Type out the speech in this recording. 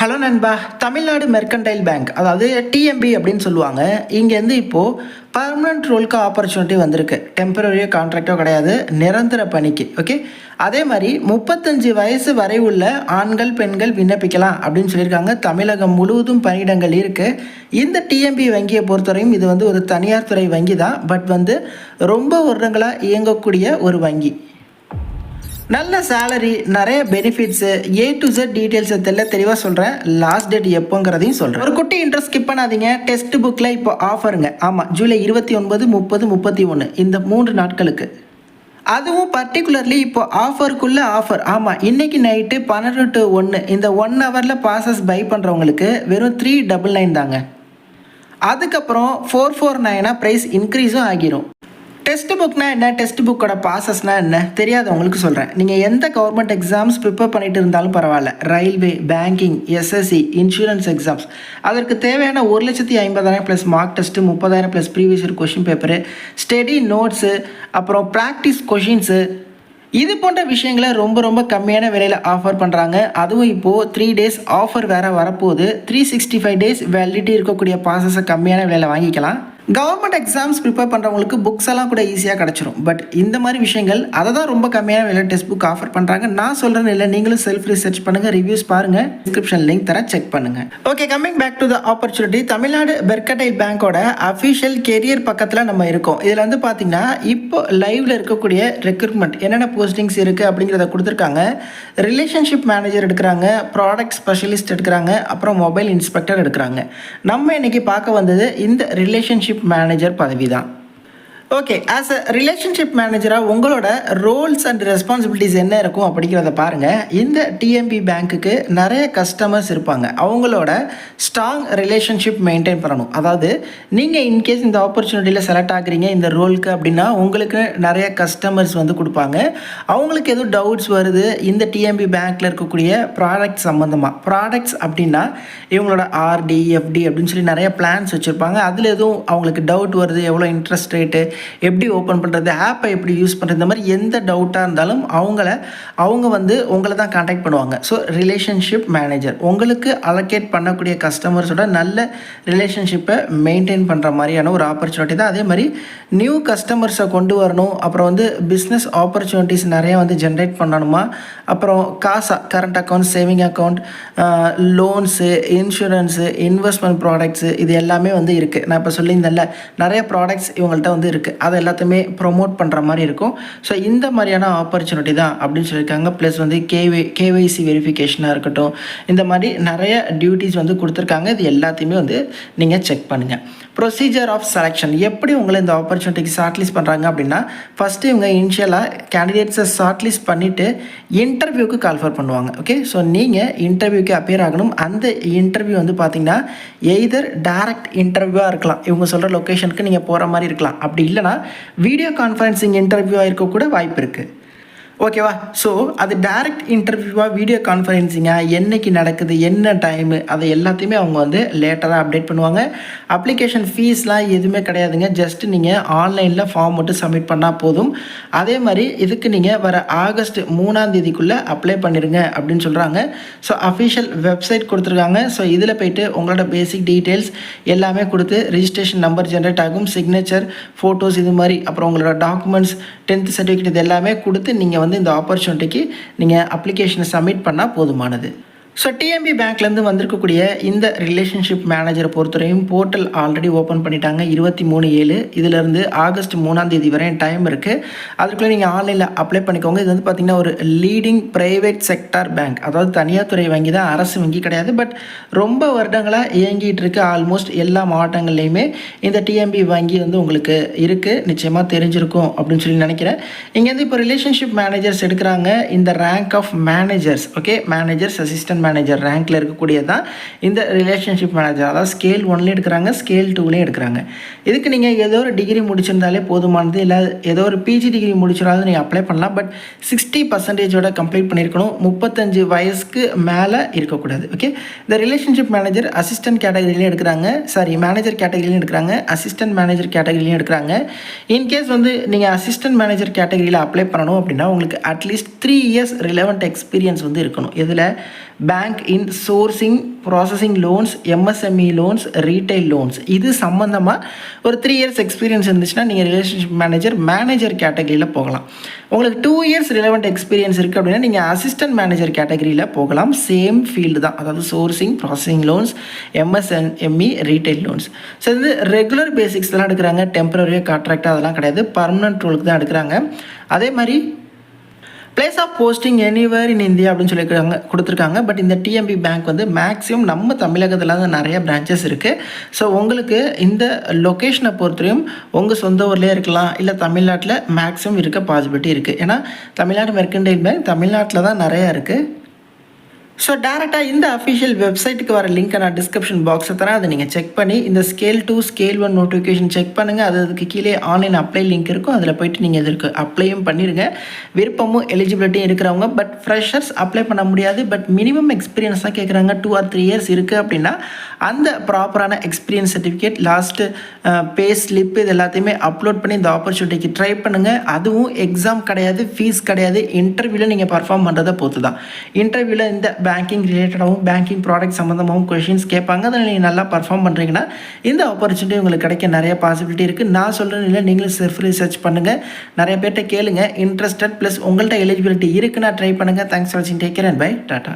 Hello நண்பா. Tamil Nadu mercantile bank, அதாவது TMP அப்படின்னு சொல்லுவாங்க. இங்கேருந்து இப்போது பர்மனன்ட் ரோலுக்கு ஆப்பர்ச்சுனிட்டி வந்திருக்கு. டெம்பரரியோ கான்ட்ராக்டோ கிடையாது, நிரந்தர பணிக்கு. ஓகே, அதே மாதிரி 35 வயசு வரை உள்ள ஆண்கள் பெண்கள் விண்ணப்பிக்கலாம் அப்படின்னு சொல்லியிருக்காங்க. தமிழகம் முழுவதும் பணியிடங்கள் இருக்குது. இந்த டிஎம்பி வங்கியை பொறுத்தவரையும் இது ஒரு தனியார் துறை வங்கி தான். பட் ரொம்ப வருடங்களாக இயங்கக்கூடிய ஒரு வங்கி. நல்ல சேலரி, நிறைய பெனிஃபிட்ஸு, ஏ டு Z டீட்டெயில்ஸை தெளிவாக சொல்கிறேன். லாஸ்ட் டேட் எப்போங்கிறதையும் சொல்கிறேன். ஒரு குட்டி இன்ட்ரெஸ்ட் ஸ்கிப் பண்ணாதீங்க. டெக்ஸ்ட் புக்கில் இப்போ ஆஃபருங்க. ஆமாம், ஜூலை 29, 30, 31 இந்த 3 நாட்களுக்கு. அதுவும் பர்டிகுலர்லி இப்போ ஆஃபருக்குள்ளே ஆஃபர். ஆமாம், இன்றைக்கி நைட்டு 12 to 1 இந்த 1 ஹவரில் பாசஸ் பை பண்ணுறவங்களுக்கு வெறும் 399 தாங்க. அதுக்கப்புறம் 449 ப்ரைஸ் இன்க்ரீஸும் ஆகிரும். டெஸ்ட் புக்னா என்ன, டெஸ்ட் புக்கோட ப்ராசஸ்னால் என்ன தெரியாதவங்களுக்கு சொல்கிறேன். நீங்கள் எந்த கவர்மெண்ட் எக்ஸாம்ஸ் ப்ரிப்பேர் பண்ணிட்டு இருந்தாலும் பரவாயில்ல, railway, banking, SSC, insurance exams, அதற்கு தேவையான 1,50,000 plus mark test, 30,000 plus previous year question paper, study notes, அப்புறம் ப்ராக்டிஸ் கொஷின்ஸு, இது போன்ற விஷயங்களை ரொம்ப கம்மியான விலையில் ஆஃபர் பண்ணுறாங்க. அதுவும் இப்போது 3 days ஆஃபர் வேறு வரப்போகுது. 365 days வேலிடிட்டி இருக்கக்கூடிய ப்ராசஸை கம்மியான விலையில் வாங்கிக்கலாம். கவர்மெண்ட் எக்ஸாம்ஸ் ப்ரிப்பேர் பண்ணுறவங்களுக்கு புக்ஸ் எல்லாம் கூட ஈஸியாக கிடச்சிரும். பட் இந்த மாதிரி விஷயங்கள் அதை தான் ரொம்ப கம்மியான விலை டெக்ஸ்ட் புக் ஆஃபர் பண்ணுறாங்க. நான் சொல்கிறேன்னு இல்லை, நீங்களும் செல்ஃப் ரிசர்ச் பண்ணுங்கள், ரிவ்யூஸ் பாருங்கள், டிஸ்கிரிப்ஷன் லிங்க் தர செக் பண்ணுங்கள். Okay, coming back to the opportunity. Tamil Nadu mercantile பேங்கோட அஃபிஷியல் கெரியர் பக்கத்தில் நம்ம இருக்கோம். இதில் பார்த்தீங்கன்னா இப்போ லைவில் இருக்கக்கூடிய ரெக்ரூட்மெண்ட் என்னென்ன போஸ்டிங்ஸ் இருக்குது அப்படிங்கிறத கொடுத்துருக்காங்க. ரிலேஷன்ஷிப் மேனேஜர் எடுக்கிறாங்க, ப்ராடக்ட் ஸ்பெஷலிஸ்ட் எடுக்கிறாங்க, அப்புறம் மொபைல் இன்ஸ்பெக்டர் எடுக்கிறாங்க. நம்ம இன்னைக்கு பார்க்க வந்தது இந்த ரிலேஷன்ஷிப் மேனேஜர் பதவி தான். ஓகே, ஆஸ் அ ரிலேஷன்ஷிப் மேனேஜராக உங்களோட ரோல்ஸ் அண்ட் ரெஸ்பான்சிபிலிட்டிஸ் என்ன இருக்கும் அப்படிங்கிறத பாருங்கள். இந்த டிஎம்பி பேங்க்குக்கு நிறைய கஸ்டமர்ஸ் இருப்பாங்க. அவங்களோட ஸ்ட்ராங் ரிலேஷன்ஷிப் மெயின்டைன் பண்ணணும். அதாவது நீங்கள் இன்கேஸ் இந்த ஆப்பர்ச்சுனிட்டியில் செலக்ட் ஆகுறீங்க இந்த ரோலுக்கு அப்படின்னா உங்களுக்கு நிறைய கஸ்டமர்ஸ் கொடுப்பாங்க. அவங்களுக்கு எதுவும் டவுட்ஸ் வருது இந்த டிஎம்பி பேங்க்கில் இருக்கக்கூடிய ப்ராடக்ட்ஸ் சம்மந்தமாக. ப்ராடக்ட்ஸ் அப்படின்னா இவங்களோட ஆர்டி, எஃப்டி அப்படின்னு சொல்லி நிறைய பிளான்ஸ் வச்சுருப்பாங்க. அதில் எதுவும் அவங்களுக்கு டவுட் வருது, எவ்வளோ இன்ட்ரெஸ்ட் ரேட்டு, எப்படி ஓப்பன் பண்ணுறது, ஆப்பை எப்படி யூஸ் பண்ணுறது, இந்த மாதிரி எந்த டவுட்டாக இருந்தாலும் அவங்க உங்களை தான் கான்டாக்ட் பண்ணுவாங்க. ஸோ ரிலேஷன்ஷிப் மேனேஜர் உங்களுக்கு அலோகேட் பண்ணக்கூடிய கஸ்டமர்ஸோட நல்ல ரிலேஷன்ஷிப்பை மெயின்டைன் பண்ணுற மாதிரியான ஒரு ஆப்பர்ச்சுனிட்டி தான். அதே மாதிரி நியூ கஸ்டமர்ஸை கொண்டு வரணும். அப்புறம் பிஸ்னஸ் ஆப்பர்ச்சுனிட்டிஸ் நிறையா ஜென்ரேட் பண்ணணுமா. அப்புறம் CASA, current account, saving account, loans, insurance, investment products, இது எல்லாமே இருக்குது. நான் இப்போ சொல்லியிருந்தேன்ல, நிறைய ப்ராடக்ட்ஸ் இவங்கள்ட்ட இருக்குது. அதை எல்லாத்தையுமே ப்ரொமோட் பண்ணுற மாதிரி இருக்கும். ஸோ இந்த மாதிரியான ஆப்பர்ச்சுனிட்டி தான் அப்படின்னு சொல்லியிருக்காங்க. ப்ளஸ் கேஒய்சி வெரிஃபிகேஷனாக இருக்கட்டும், இந்த மாதிரி நிறைய டியூட்டிஸ் கொடுத்துருக்காங்க. இது எல்லாத்தையுமே நீங்கள் செக் பண்ணுங்கள். ப்ரொசீஜர் ஆஃப் செலெக்ஷன், எப்படி உங்களை இந்த ஆப்பர்ச்சுனிட்டிக்கு ஷார்ட்லிஸ்ட் பண்ணுறாங்க அப்படின்னா, ஃபஸ்ட்டு இவங்க இனிஷியலாக கேண்டிடேட்ஸை ஷார்ட்லிஸ்ட் பண்ணிவிட்டு இன்டர்வியூக்கு கால்ஃபர் பண்ணுவாங்க. ஓகே, ஸோ நீங்கள் இன்டர்வியூக்கு அப்பியர் ஆகணும். அந்த இன்டர்வியூ பார்த்தீங்கன்னா எய்தர் டைரக்ட் இன்டர்வியூவாக இருக்கலாம், இவங்க சொல்கிற லொக்கேஷனுக்கு நீங்கள் போகிற மாதிரி இருக்கலாம். அப்படி இல்லைனா வீடியோ கான்ஃபரன்சிங் இன்டர்வியூவாக இருக்கக்கூட வாய்ப்பு இருக்குது. ஓகேவா? ஸோ அது டைரக்ட் இன்டர்வியூவாக, வீடியோ கான்ஃபரன்சிங்காக, என்னைக்கு நடக்குது, என்ன டைமு, அதை எல்லாத்தையுமே அவங்க லேட்டராக அப்டேட் பண்ணுவாங்க. அப்ளிகேஷன் ஃபீஸ்லாம் எதுவுமே கிடையாதுங்க. ஜஸ்ட் நீங்கள் ஆன்லைனில் ஃபார்ம் மட்டும் சப்மிட் பண்ணால் போதும். அதே மாதிரி இதுக்கு நீங்கள் வர ஆகஸ்ட் 3 அப்ளை பண்ணிடுங்க அப்படின்னு சொல்கிறாங்க. ஸோ அஃபிஷியல் வெப்சைட் கொடுத்துருக்காங்க. ஸோ இதில் போய்ட்டு உங்களோட பேசிக் டீட்டெயில்ஸ் எல்லாமே கொடுத்து ரிஜிஸ்ட்ரேஷன் நம்பர் ஜென்ரேட் ஆகும், சிக்னேச்சர், ஃபோட்டோஸ், இது மாதிரி, அப்புறம் உங்களோட டாக்குமெண்ட்ஸ், 10th சர்டிஃபிகேட், இது எல்லாமே கொடுத்து நீங்கள் இந்த ஆப்பர்ச்சுனிட்டிக்கு நீங்கள் அப்ளிகேஷனை சப்மிட் பண்ணால் போதுமானது. ஸோ டிஎம்பி பேங்க்லேருந்து வந்திருக்கக்கூடிய இந்த ரிலேஷன்ஷிப் மேனேஜரை பொறுத்தவரையும் போர்ட்டல் ஆல்ரெடி ஓப்பன் பண்ணிட்டாங்க. 23/7 இதிலேருந்து ஆகஸ்ட் 3 வரையும் டைம் இருக்குது. அதுக்குள்ளே நீங்கள் ஆன்லைனில் அப்ளை பண்ணிக்கோங்க. இது பார்த்திங்கன்னா ஒரு லீடிங் ப்ரைவேட் செக்டார் பேங்க், அதாவது தனியார் துறை வங்கி தான், அரசு வங்கி கிடையாது. பட் ரொம்ப வருடங்களாக இயங்கிட்டு இருக்குது. ஆல்மோஸ்ட் எல்லா மாவட்டங்கள்லேயுமே இந்த டிஎம்பி வங்கி உங்களுக்கு இருக்குது. நிச்சயமாக தெரிஞ்சிருக்கும் அப்படின்னு சொல்லி நினைக்கிறேன். இங்கேருந்து இப்போ ரிலேஷன்ஷிப் மேனேஜர்ஸ் எடுக்கிறாங்க. இந்த rank of managers, okay, managers, assistant manager ரேங்க்ல இருக்கக்கூடியது தான் இந்த ரிலேஷன்ஷிப் மேனேஜர். அதாவது ஸ்கேல் 1லேயும் எடுக்கிறாங்க, ஸ்கேல் 2லேயும் எடுக்கிறாங்க. இதுக்கு நீங்கள் ஏதோ ஒரு டிகிரி முடிச்சிருந்தாலே போதுமானது, இல்லை ஏதோ ஒரு பிஜி டிகிரி முடிச்சிருந்தாலும் நீங்கள் அப்ளை பண்ணலாம். பட் 60% கம்ப்ளீட் பண்ணியிருக்கணும். 35 வயசுக்கு மேலே இருக்கக்கூடாது. ஓகே, இந்த ரிலேஷன்ஷிப் மேனேஜர் அசிஸ்டன்ட் கேட்டகரிலையும் எடுக்கிறாங்க, மேனேஜர் கேட்டகரிலையும் எடுக்கிறாங்க, அசிஸ்டன்ட் மேனேஜர் கேட்டகரிலையும் எடுக்கிறாங்க. இன்கேஸ் நீங்கள் அசிஸ்டன்ட் மேனேஜர் கேட்டகரியில் அப்ளை பண்ணணும் அப்படின்னா உங்களுக்கு அட்லீஸ்ட் 3 years ரிலவெண்ட் எக்ஸ்பீரியன்ஸ் இருக்கணும். இதில் பேங்க் இன் sourcing processing loans, MSME loans, retail loans. இது சம்மந்தமாக ஒரு 3 இயர்ஸ் எக்ஸ்பீரியன்ஸ் இருந்துச்சுன்னா நீங்கள் ரிலேஷன்ஷிப் மேனேஜர் கேட்டகரியில் போகலாம். உங்களுக்கு 2 இயர்ஸ் ரிலவெண்ட் எக்ஸ்பீரியன்ஸ் இருக்குது அப்படின்னா நீங்கள் அசிஸ்டன்ட் மேனேஜர் கேட்டகரியில் போகலாம். சேம் ஃபீல்டு தான், அதாவது sourcing, processing loans, MSME, retail loans. So இது ரெகுலர் பேசிக்ஸ் தான் எடுக்கிறாங்க, டெம்பரரியாக கான்ட்ராக்டாக அதெல்லாம் கிடையாது, பர்மனன்ட் ரோலுக்கு தான் எடுக்கிறாங்க. அதே மாதிரி place of posting anywhere in India அப்படின்னு சொல்லியிருக்காங்க கொடுத்துருக்காங்க. பட் இந்த டிஎம்பி பேங்க் வந்து மேக்ஸிமம் நம்ம தமிழகத்தில் தான் நிறைய பிரான்ச்சஸ் இருக்குது. ஸோ உங்களுக்கு இந்த லொக்கேஷனை பொறுத்தவரையும் உங்கள் சொந்த ஊர்லேயே இருக்கலாம், இல்லை தமிழ்நாட்டில் மேக்ஸிமம் இருக்க பாசிபிலிட்டி இருக்குது. ஏன்னா தமிழ்நாடு மெர்கன்டைல் பேங்க் தமிழ்நாட்டில் தான் நிறையா இருக்குது. ஸோ டேரெக்டாக இந்த அஃபிஷியல் வெப்சைட்டுக்கு வர லிங்க்கை நான் டிஸ்கிரிப்ஷன் பாக்ஸை தரேன், அதை நீங்கள் செக் பண்ணி இந்த ஸ்கேல் 2 ஸ்கேல் 1 நோட்டிஃபிகேஷன் செக் பண்ணுங்கள். அதுக்கு கீழே ஆன்லைன் அப்ளை லிங்க் இருக்கும், அதில் போய்ட்டு நீங்கள் இதற்கு அப்ளையும் பண்ணிடுங்க. விருப்பமும் எலிஜிபிலிட்டியும் இருக்கிறவங்க. பட் ஃப்ரெஷர்ஸ் அப்ளை பண்ண முடியாது. பட் மினிமம் எக்ஸ்பீரியன்ஸ் தான் கேட்குறாங்க. 2 or 3 இயர்ஸ் இருக்குது அப்படின்னா அந்த ப்ராப்பரான experience certificate, last pay slip, இது எல்லாத்தையுமே அப்லோட் பண்ணி இந்த ஆப்பர்ச்சுனிட்டிக்கு ட்ரை பண்ணுங்கள். அதுவும் எக்ஸாம் கிடையாது, ஃபீஸ் கிடையாது, இன்டர்வியூவில் நீங்கள் பர்ஃபார்ம் பண்ணுறதை பொறுத்து தான். இன்டர்வியூவில் இந்த பேங்கிங் ரிலேட்டடாகவும் பேங்கிங் ப்ராடக்ட் சம்மந்தமாகவும் கொஷின்ஸ் கேட்பாங்க. அதில் நீங்கள் நல்லா பர்ஃபார்ம் பண்ணுறீங்கன்னா இந்த ஆப்பர்ச்சுனிட்டி உங்களுக்கு கிடைக்க நிறைய பாசிபிலிட்டி இருக்குது. நான் சொல்கிறேன் இல்லை, நீங்களும் செல்ஃப் ரிசர்ச் பண்ணுங்கள், நிறைய பேர்கிட்ட கேளுங்க. இன்ட்ரெஸ்டட் ப்ளஸ் உங்கள்கிட்ட எலிஜிபிலிட்டி இருக்குன்னா ட்ரை பண்ணுங்கள். தேங்க்ஸ் ஃபார் வாட்சிங். Take care and bye. Tata.